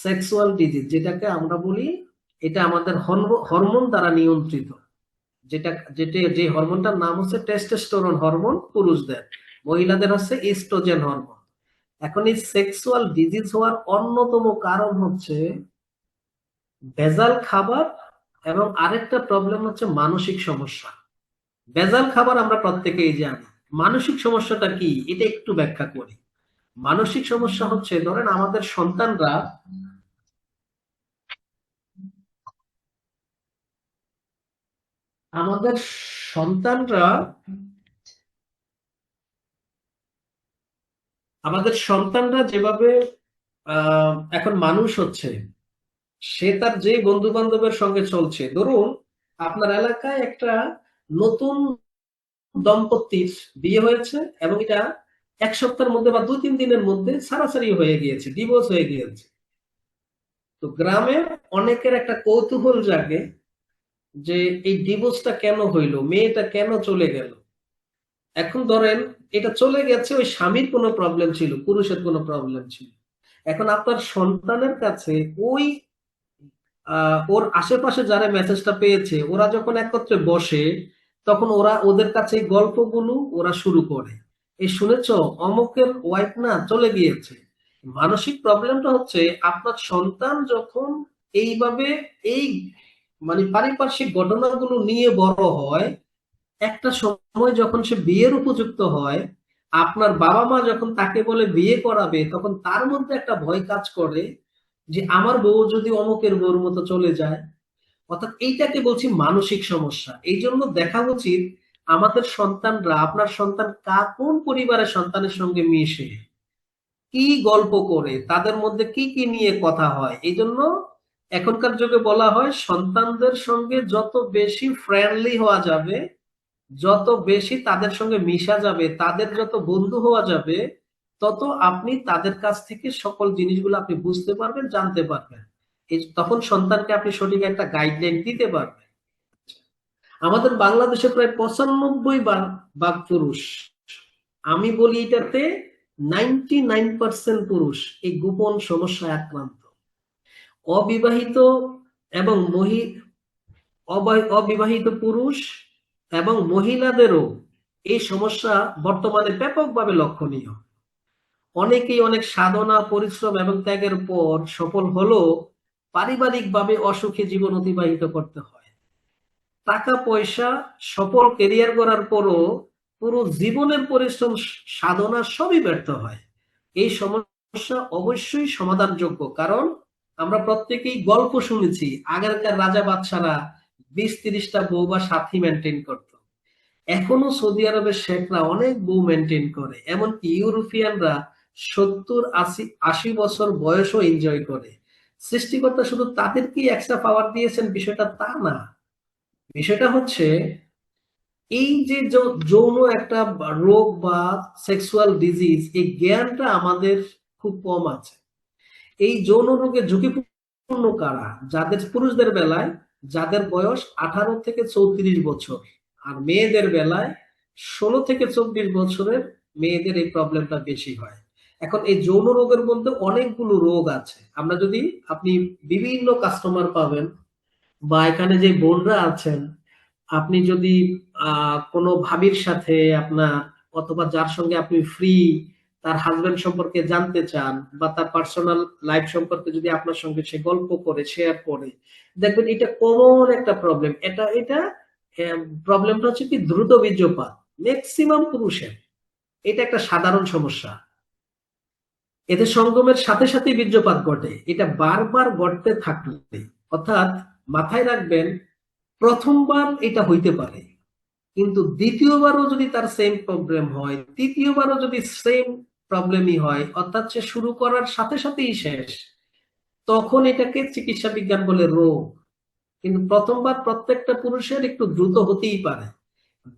Sexual disease যেটাকে আমরা বলি, এটা আমাদের হরমোন দ্বারা নিয়ন্ত্রিত। যেটা যেটা যে হরমোনটার নাম হচ্ছে টেস্টোস্টেরন হরমোন পুরুষদের, মহিলাদের হচ্ছে ইস্ট্রোজেন হরমোন। এখন এই সেক্সুয়াল ডিজিজ হওয়ার অন্যতম কারণ হচ্ছে ভেজাল খাবার, এবং আরেকটা প্রবলেম হচ্ছে মানসিক সমস্যা। ভেজাল খাবার আমরা প্রত্যেকেই জানি। মানসিক সমস্যাটা কি এটা একটু ব্যাখ্যা করি। মানসিক সমস্যা হচ্ছে, ধরেন আমাদের সন্তানরা আমাদের সন্তানরা যেভাবে এখন মানুষ হচ্ছে, সে তার যে বন্ধু বান্ধবের সঙ্গে চলছে, ধরুন আপনার এলাকায় একটা নতুন দম্পতির বিয়ে হয়েছে, এবং এটা এক সপ্তাহের মধ্যে বা 2-3 দিনের মধ্যে ছাড়াছাড়ি হয়ে গিয়েছে, ডিভোর্স হয়ে গিয়েছে। তো গ্রামে অনেকের একটা কৌতূহল জাগে যে এই ডিভোর্সটা কেন হইলো, মেয়েটা কেন চলে গেল। এখন ধরেন এটা চলে গেছে, ওই স্বামীর কোনো প্রবলেম ছিল, পুরুষের কোনো প্রবলেম ছিল। এখন আপনার সন্তানের কাছে ওই ওর আশেপাশে যারা মেসেজটা পেয়েছে, ওরা যখন একত্রে বসে, তখন ওরা ওদের কাছে এই গল্পগুলো ওরা শুরু করে। এই শুনেছ, অমুকের ওয়াইফ না চলে গিয়েছে। মানসিক প্রবলেমটা হচ্ছে, আপনার সন্তান যখন এইভাবে এই মানে পারিপার্শ্বিক ঘটনাগুলো নিয়ে বড় হয়, একটা সময় যখন সে বিয়ের উপযুক্ত হয়, আপনার বাবা মা যখন তাকে বলে বিয়ে করাবে, তখন তার মধ্যে একটা ভয় কাজ করে যে আমার বউ যদি অমুকের বউর মতো চলে যায়। অর্থাৎ এইটাকে বলছি মানসিক সমস্যা। এই জন্য দেখা উচিত আমাদের সন্তানরা, আপনার সন্তান কোন পরিবারের সন্তানের সঙ্গে মিশে, কি গল্প করে, তাদের মধ্যে কি কি নিয়ে কথা হয়। এই জন্য এখনকার যুগে বলা হয়, সন্তানদের সঙ্গে যত বেশি ফ্রেন্ডলি হওয়া যাবে, যত বেশি তাদের সঙ্গে মিশা যাবে, তাদের যত বন্ধু হওয়া যাবে, তত আপনি তাদের কাছ থেকে সকল জিনিসগুলো আপনি বুঝতে পারবেন, জানতে পারবেন। তখন সন্তানকে আপনি সঠিক একটা গাইডলাইন দিতে পারবেন। আমাদের বাংলাদেশে প্রায় 95 ভাগ পুরুষ, আমি বলি এটাতে 99% পুরুষ এই গোপন সমস্যায় আক্রান্ত। অবিবাহিত এবং অবিবাহিত পুরুষ এবং মহিলাদেরও এই সমস্যা বর্তমানে ব্যাপকভাবে লক্ষণীয়। অনেকেই অনেক সাধনা, পরিশ্রম এবং ত্যাগের পর সফল হলেও পারিবারিকভাবে অসুখী জীবন অতিবাহিত করতে হয়। টাকা পয়সা, সফল কেরিয়ার করার পরও পুরো জীবনের পরিশ্রম, সাধনা সবই ব্যর্থ হয়। এই সমস্যা অবশ্যই সমাধানযোগ্য, কারণ আমরা প্রত্যেকেই গল্প শুনেছি, আগেরকার রাজা বাদশারা 20-30টা বউ বা সাথী মেনটেন করত। এখনো সৌদি আরবের শেখরা অনেক বউ মেনটেন করে, এমনকি ইউরোপিয়ানরা 70-80 বছর বয়সও এনজয় করে। সৃষ্টিকর্তা শুধু তাদেরকেই এক্সট্রা পাওয়ার দিয়েছেন বিষয়টা তা না। বিষয়টা হচ্ছে, এই যে যৌন একটা রোগ বা সেক্সুয়াল ডিজিজ, এই জ্ঞানটা আমাদের খুব কম আছে। এই যৌন রোগে ঝুঁকিপূর্ণ কারা? যাদের পুরুষদের বেলায় যাদের বয়স 18 থেকে 34 বছর, আর মেয়েদের বেলায় 16 থেকে 24 বছরের মেয়েদের এই প্রবলেমটা বেশি হয়। এখন এই যৌন রোগের মধ্যে অনেকগুলো রোগ আছে। আমরা যদি, আপনি বিভিন্ন কাস্টমার পাবেন, বা এখানে যে বোনরা আছেন, আপনি যদি কোনো ভাবির সাথে আপনার, অথবা যার সঙ্গে আপনি ফ্রি, তার হাজবেন্ড সম্পর্কে জানতে চান, বা তার পার্সোনাল লাইফ সম্পর্কে যদি আপনার সঙ্গে সে গল্প করে, শেয়ার করে, দেখবেন এটা কমন একটা প্রবলেম। এটা প্রবলেমটা হচ্ছে কি, দ্রুত বীর্যপাত ম্যাক্সিমাম পুরুষের। এটা একটা সাধারণ সমস্যা। এতে সঙ্গমের সাথে সাথে বীর্যপাত ঘটে, এটা বারবার ঘটতে থাকলে, অর্থাৎ মাথায় রাখবেন, প্রথমবার এটা হইতে পারে, কিন্তু দ্বিতীয়বারও যদি তার সেম প্রবলেম হয়, তৃতীয়বারও যদি সেম প্রবলেমই হয়, অর্থাৎ সে শুরু করার সাথে সাথেই শেষ, তখন এটাকে চিকিৎসা বিজ্ঞান বলে রোগ। কিন্তু প্রথমবার প্রত্যেকটা পুরুষের একটু দ্রুত হতেই পারে,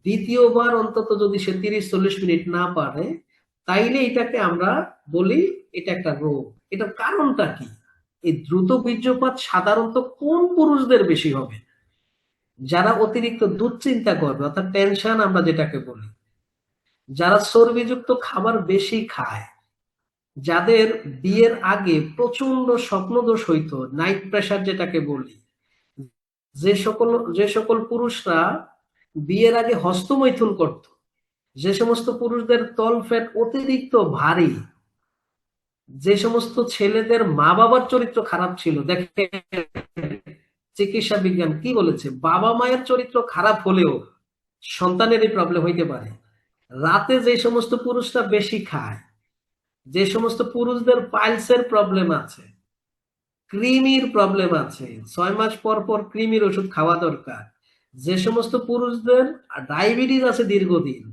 দ্বিতীয়বার অন্তত যদি সে 30-40 মিনিট না পারে, তাইলে এটাকে আমরা বলি এটা একটা রোগ। এটার কারণটা কি? এই দ্রুত বীর্যপাত সাধারণত কোন পুরুষদের বেশি হবে? যারা অতিরিক্ত দুশ্চিন্তা করবে, অর্থাৎ টেনশন আমরা যেটাকে বলি, যারা চর্বিযুক্ত খাবার বেশি খায়, যাদের বিয়ের আগে প্রচন্ড স্বপ্নদোষ হইতো, নাইট প্রেসার যেটাকে বলি, যে সকল যে সকল পুরুষরা বিয়ের আগে হস্তমৈথুন করত, যে সমস্ত পুরুষদের তলপেট অতিরিক্ত ভারী, যে সমস্ত ছেলেদের মা বাবার চরিত্র খারাপ ছিল, দেখে চিকিৎসা বিজ্ঞান কি বলেছে, বাবা মায়ের চরিত্র খারাপ হলেও সন্তানেরই প্রবলেম হইতে পারে। রাতে যে সমস্ত পুরুষরা বেশি খায়, যে সমস্ত পুরুষদের পাইলসের প্রবলেম আছে, কৃমির প্রবলেম আছে, 6 মাস পর পর কৃমির ওষুধ খাওয়া দরকার, যে সমস্ত পুরুষদের ডায়াবেটিস আছে দীর্ঘদিন,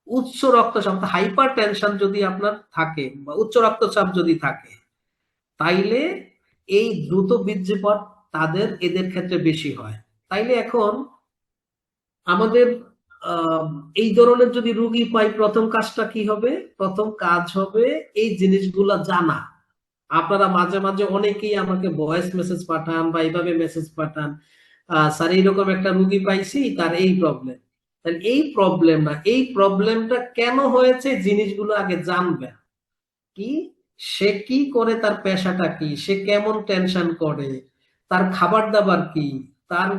উচ্চ রক্তচাপ, হাইপার টেনশন যদি আপনার থাকে বা উচ্চ রক্তচাপ যদি থাকে, তাইলে এই দ্রুত বীর্যপাত তাদের এদের ক্ষেত্রে বেশি হয়। তাইলে এখন আমাদের এই ধরনের যদি রুগী পাই, প্রথম কাজটা কি হবে? প্রথম কাজ হবে এই জিনিসগুলা জানা। আপনারা মাঝে মাঝে অনেকেই আমাকে ভয়েস মেসেজ পাঠান বা এইভাবে মেসেজ পাঠান, স্যার এইরকম একটা রুগী পাইছি, তার এই প্রবলেম। তাহলে এই প্রবলেম না, এই প্রবলেমটা কেন হয়েছে জিনিসগুলো আগে জানবেন। কি, সে কি করে, তার পেশাটা কি, সে কেমন টেনশন করে, তার খাবার দাবার কি, তার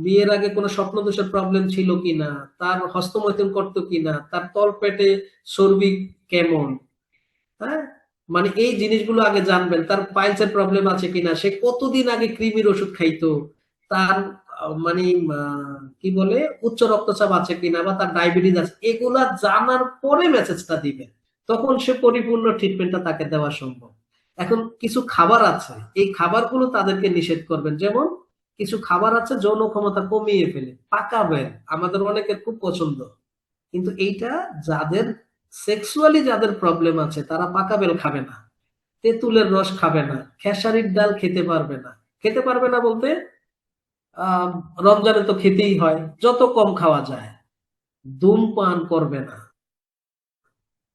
বিয়ের আগে কোনো স্বপ্নদোষের প্রবলেম ছিল কিনা, তার হস্তমৈথুন করতো কিনা, তার তলপেটে চর্বি কেমন, হ্যাঁ, মানে এই জিনিসগুলো আগে জানবেন। তার পাইলসের প্রবলেম আছে কিনা, সে কতদিন আগে কৃমির ওষুধ খাইতো, তার মানে কি বলে উচ্চ রক্তচাপ আছে কিনা বা তার ডায়াবেটিস আছে, এগুলা জানার পরে মেসেজটা দিবেন। তখন সে পরিপূর্ণ ট্রিটমেন্টটা তাকে দেওয়া সম্ভব। এখন কিছু খাবার আছে, এই খাবারগুলো তাদেরকে নিষেধ করবেন। যেমন কিছু খাবার আছে যৌন ক্ষমতা কমিয়ে ফেলে, পাকা বেল আমাদের অনেকের খুব পছন্দ, কিন্তু এইটা যাদের সেক্সুয়ালি যাদের প্রবলেম আছে তারা পাকা বেল খাবে না, তেঁতুলের রস খাবে না, খেসারির ডাল খেতে পারবে না। খেতে পারবে না বলতে আহ রমজানে তো খেতেই হয়, যত কম খাওয়া যায়। ধূমপান করবে না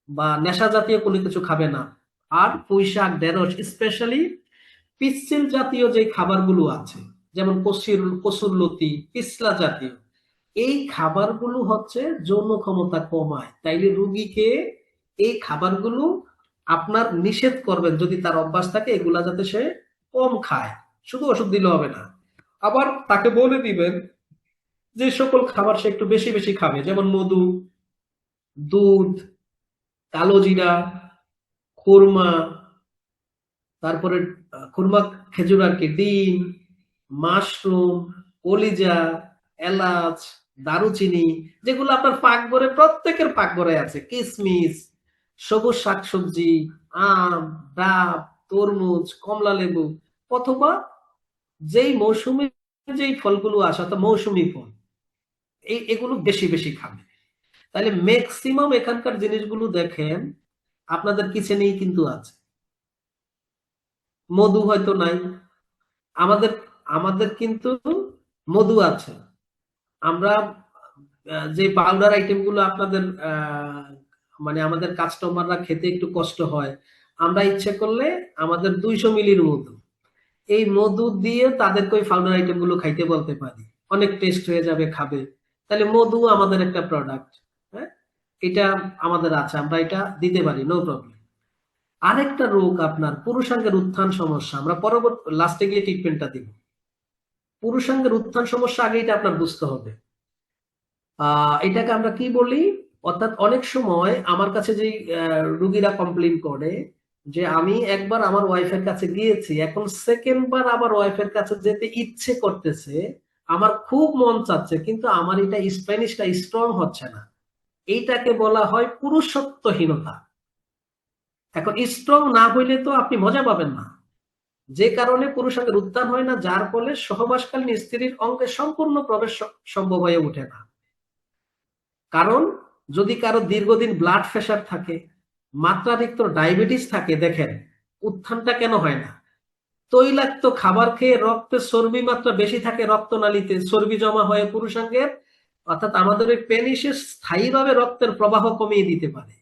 বা নেশা জাতীয় কোনো কিছু খাবে না। আর পুঁইশাক, ঢেঁড়স, স্পেশালি পিচ্ছিল জাতীয় যে খাবারগুলো আছে, যেমন কসুরলতি, পিছলা জাতীয়, এই খাবারগুলো হচ্ছে যৌন ক্ষমতা কমায়। তাইলে রুগীকে এই খাবারগুলো আপনার নিষেধ করবেন, যদি তার অভ্যাস থাকে এগুলা যাতে সে কম খায়। শুধু ওষুধ দিলে হবে না, আবার তাকে বলে দিবেন যে সকল খাবার সে একটু বেশি বেশি খাবে, যেমন মধু, দুধ, কালো জিরা, খুরমা, তারপরে খুরমা, খেজুর আর কি, ডিম, মাশরুম, কলিজা, এলাচ, দারুচিনি, যেগুলো আপনার পাকঘরে, প্রত্যেকের পাকঘরে আছে, কিশমিশ, সবুজ শাকসবজি, আম, ডাব, তরমুজ, কমলা লেবু, অথবা যেই মৌসুমী যেই ফলগুলো আসে অর্থাৎ মৌসুমী ফল, এগুলো বেশি বেশি খাবে। তাহলে ম্যাক্সিমাম এখানকার জিনিসগুলো দেখেন আপনাদের কিচেনেই কিন্তু আছে। মধু হয়তো নাই, আমাদের আমাদের কিন্তু মধু আছে। আমরা যে পাউডার আইটেম গুলো আপনাদের মানে আমাদের কাস্টমাররা খেতে একটু কষ্ট হয়, আমরা ইচ্ছে করলে আমাদের 200 মিলির মধু, এই মধু দিয়ে তাদেরকে ওই পাউডার আইটেম গুলো খাইতে বলতে পারি, অনেক টেস্ট হয়ে যাবে, খাবে। তাহলে মধু আমাদের একটা প্রোডাক্ট, হ্যাঁ, এটা আমাদের আছে, আমরা এটা দিতে পারি, নো প্রবলেম। আরেকটা রোগ আপনার পুরুষাঙ্গের উত্থান সমস্যা, আমরা পরবর্তী লাস্টে গিয়ে ট্রিটমেন্টটা দিব। পুরুষাঙ্গের উত্থান সমস্যা আগে এটা আপনার বুঝতে হবে। এটাকে আমরা কি বলি, অর্থাৎ অনেক সময় আমার কাছে যে রুগীরা কমপ্লেন করে যে আমি একবার আমার ওয়াইফের কাছে গিয়েছি, এখন সেকেন্ড বার আমার ওয়াইফের কাছে যেতে ইচ্ছে করতেছে, আমার খুব মন চাচ্ছে, কিন্তু আমার এটা স্প্যানিশটা স্ট্রং হচ্ছে না। এইটাকে বলা হয় পুরুষত্বহীনতা। এখন স্ট্রং না হইলে তো আপনি মজা পাবেন না, যে কারণে পুরুষাঙ্গের উত্থান হয় না, যার ফলে সহবাসকালীন স্ত্রীর অঙ্গে সম্পূর্ণ প্রবেশ সম্ভব হয়ে ওঠে না। কারণ যদি কারো দীর্ঘদিন ব্লাড প্রেশার থাকে, মাত্রাতিরিক্ত ডায়াবেটিস থাকে, দেখেন উত্থানটা কেন হয় না। তৈলাক্ত খাবার খেয়ে রক্তে চর্বি মাত্রা বেশি থাকে, রক্তনালীতে চর্বি জমা হয়ে পুরুষাঙ্গের অর্থাৎ আমাদের ওই পেনিসে স্থায়ীভাবে রক্তের প্রবাহ কমিয়ে দিতে পারে।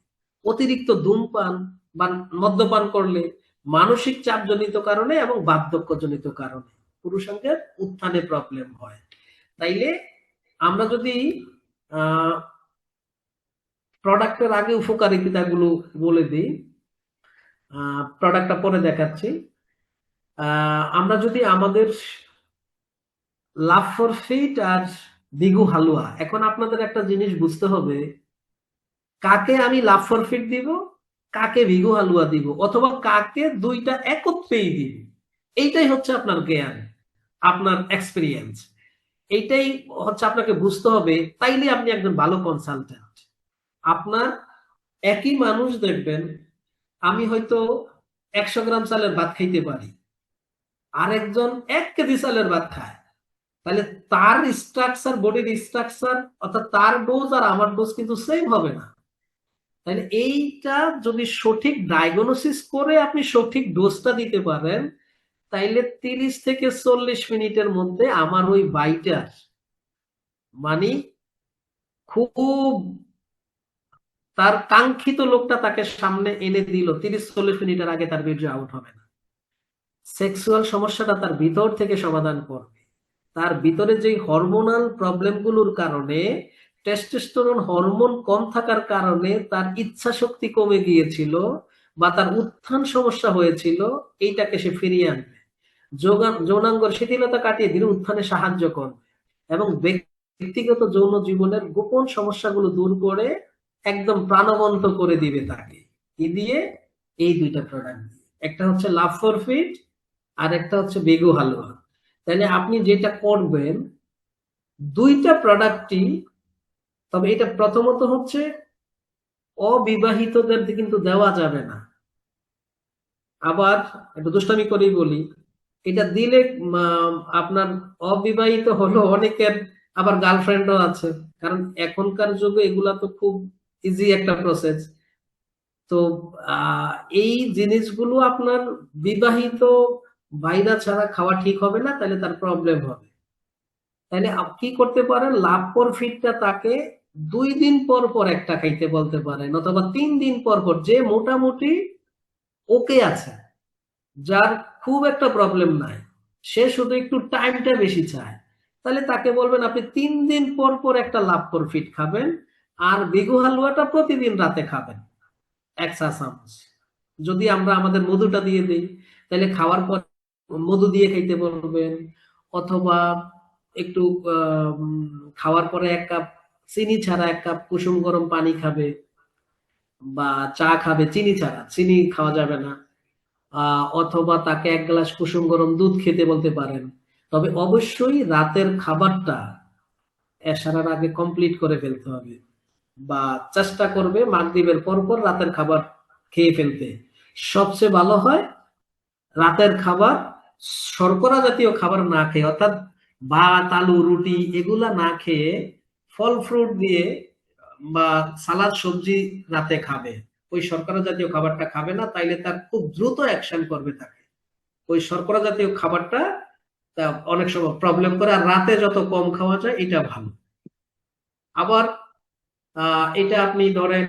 অতিরিক্ত ধূমপান বা মদ্যপান করলে, মানসিক চাপজনিত কারণে এবং বার্ধক্যজনিত কারণে পুরুষাঙ্গের উত্থানে প্রবলেম হয়। তাইলে আমরা যদি আহ প্রোডাক্টের আগে উপকারিতাগুলো বলে দিই, প্রোডাক্টটা পরে দেখাচ্ছি। আমরা যদি আমাদের লাভ ফর ফিট আর বিগু হালুয়া, এখন আপনাদের একটা জিনিস বুঝতে হবে, কাকে আমি লাভ ফর ফিট দিব, কাকে বিগু হালুয়া দিব, অথবা কাকে দুইটা একত্রেই দিব। এইটাই হচ্ছে আপনার জ্ঞান, আপনার এক্সপিরিয়েন্স। এইটাই হচ্ছে আপনাকে বুঝতে হবে, তাইলে আপনি একজন ভালো কনসালটেন্ট। আপনার একই মানুষ দেখবেন, আমি হয়তো 100 গ্রাম চালের ভাত খাইতে পারি, আরেকজন 1 কেজি চালের ভাত খায়, তাহলে তার স্ট্রাকচার, বডির স্ট্রাকচার, অর্থাৎ তার ডোজ আর আমার ডোজ কিন্তু সেম হবে না। তাহলে এইটা যদি সঠিক ডায়াগনোসিস করে আপনি সঠিক ডোজটা দিতে পারেন, তাইলে 30 থেকে 40 মিনিটের মধ্যে আমার ওই বাইটার মানে খুব তার কাঙ্ক্ষিত লোকটা তাকে সামনে এনে দিল, 30-40 মিনিটের আগে তার বীর্য আউট হবে না। সেক্সুয়াল সমস্যাটা তার ভিতর থেকে সমাধান করবে। তার ভিতরে যে হরমোনাল প্রবলেমগুলোর কারণে, টেস্টোস্টেরন হরমোন কম থাকার কারণে তার ইচ্ছা শক্তি কমে গিয়েছিল বা তার উত্থান সমস্যা হয়েছিল, এইটাকে সে ফিরিয়ে আনবে। যৌনাঙ্গের শিথিলতা কাটিয়ে দিলে উত্থানে সাহায্য করবে এবং ব্যক্তিগত যৌন জীবনের গোপন সমস্যাগুলো দূর করে একদম প্রাণবন্ত করে দিবে তাকে। কি দিয়ে? এই দুইটা প্রোডাক্ট দিয়ে। একটা হচ্ছে লাভ ফর ফিট, আর একটা হচ্ছে বেগু হালুয়া। তাহলে আপনি যেটা করবেন, দুইটা প্রোডাক্টই, তবে এটা প্রথমত হচ্ছে অবিবাহিতদের কিন্তু দেওয়া যাবে না। আবার একটু দুষ্টামি করেই বলি, এটা দিলে আপনার অবিবাহিত হলো অনেকের আবার গার্লফ্রেন্ডও আছে, কারণ এখনকার যুগে এগুলা তো খুব ইজি একটা প্রসেস। তো আহ, এই জিনিসগুলো আপনার বিবাহিত ভাইরা ছাড়া খাওয়া ঠিক হবে না, তাহলে তার প্রবলেম হবে। তাহলে আপনি কি করতে পারেন, লাভ ফর ফিটটা তাকে 2 দিন পর পর একটা খাইতে বলতে পারেন, অথবা 3 দিন পর পর, যে মোটামুটি ওকে আছে, যার খুব একটা প্রবলেম নাই, সে শুধু একটু টাইমটা বেশি চায়, তাহলে তাকে বলবেন আপনি 3 দিন পর পর একটা লাভ ফর ফিট খাবেন, আর বেগু হালুয়াটা প্রতিদিন রাতে খাবেন 1 চা চামচ। যদি আমরা আমাদের মধুটা দিয়ে দিই, তাহলে খাওয়ার পর মধু দিয়ে খাইতে বলবেন, অথবা একটু খাওয়ার পরে 1 কাপ চিনি ছাড়া 1 কাপ কুসুম গরম পানি খাবে, বা চা খাবে চিনি ছাড়া, চিনি খাওয়া যাবে না। অথবা তাকে 1 গ্লাস কুসুম গরম দুধ খেতে বলতে পারেন। তবে অবশ্যই রাতের খাবারটা এশারার আগে কমপ্লিট করে ফেলতে হবে, বা চেষ্টা করবে মাগরিবের পর পর রাতের খাবার খেয়ে ফেলতে। সবচেয়ে ভালো হয় রাতের খাবার শর্করা জাতীয় খাবার না খেয়ে, অর্থাৎ ভাত আলু রুটি এগুলা না খেয়ে ফল ফ্রুট দিয়ে বা সালাদ সবজি রাতে খাবে। ওই শর্করা জাতীয় খাবারটা খাবে না, তাইলে তার খুব দ্রুত অ্যাকশন করবে তাকে। ওই শর্করা জাতীয় খাবারটা তা অনেক সময় প্রবলেম করে, আর রাতে যত কম খাওয়া যায় এটা ভালো। আবার এটা আপনি ধরেন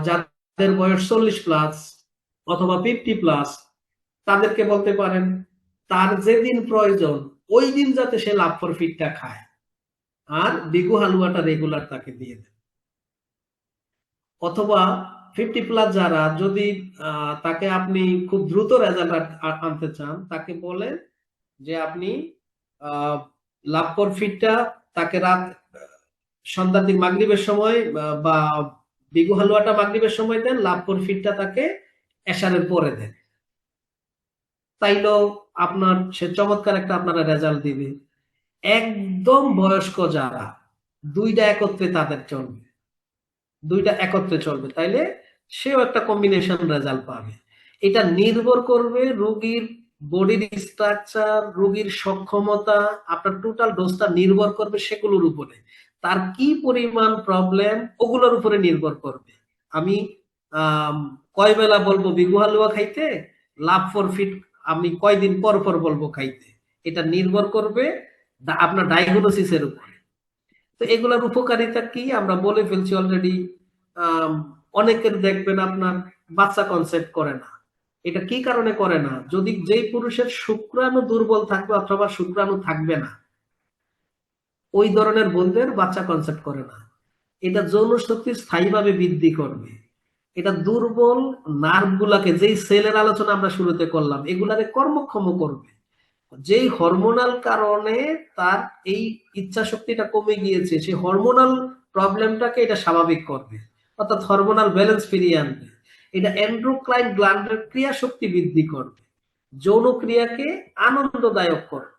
যাদের বয়স 40+ অথবা 50+, তাদেরকে বলতে পারেন তার যেদিন প্রয়োজন ওই দিন যাতে সে লাভ ফর ফিটটা খায়, আর বিগু হালুয়াটা রেগুলার তাকে দিয়ে দেন। অথবা 50+ যারা, যদি তাকে আপনি খুব দ্রুত রেজাল্ট আনতে চান, তাকে বলেন যে আপনি লাভ ফর ফিটটা তাকে রাত সন্ধ্যার দিক মাগরিবের সময় বা বিগু হালুয়াটা মাগরিবের সময় দেন, লাভ ফর ফিটটা তাকে এশারের পরে দেন। তাইলেও আপনার সে চমৎকার একটা আপনারা রেজাল্ট দিবে। একদম বয়স্ক যারা, দুইটা একত্রে তাদের চলবে, দুইটা একত্রে চলবে, তাইলে সেও একটা কম্বিনেশন রেজাল্ট পাবে। এটা নির্ভর করবে রোগীর বডির স্ট্রাকচার, রোগীর সক্ষমতা, আপনার টোটাল ডোজটা নির্ভর করবে সেগুলোর উপরে। তার কি পরিমাণ প্রবলেম ওগুলোর উপরে নির্ভর করবে। আমি কয় বেলা বলবো বিগু হালুয়া খাইতে, লাভ ফর ফিট আমি কয়দিন পর পর বলবো খাইতে, এটা নির্ভর করবে আপনার ডায়াগনোসিসের উপরে। তো এগুলোর উপকারিতা কি আমরা বলে ফেলছি অলরেডি। অনেকের দেখবেন আপনার বাচ্চা কনসেপ্ট করে না। এটা কি কারণে করে না? যদি যেই পুরুষের শুক্রাণু দুর্বল থাকবে অথবা শুক্রাণু থাকবে না, ওই ধরনের বোনদের বাচ্চা কনসেপ্ট করে না। এটা যৌন শক্তি স্থায়ীভাবে বৃদ্ধি করবে। এটা দুর্বল নার্ভ গুলাকে, যেই সেলের আলোচনা আমরা শুরুতে করলাম, এগুলারে কর্মক্ষম করবে। যেই হরমোনাল কারণে তার এই ইচ্ছা শক্তিটা কমে গিয়েছে, সেই হরমোনাল প্রবলেমটাকে এটা স্বাভাবিক করবে, অর্থাৎ হরমোনাল ব্যালেন্স ফিরিয়ে আনবে। এটা এন্ডোক্রাইন গ্ল্যান্ডের ক্রিয়া শক্তি বৃদ্ধি করবে, যৌন ক্রিয়াকে আনন্দদায়ক করবে।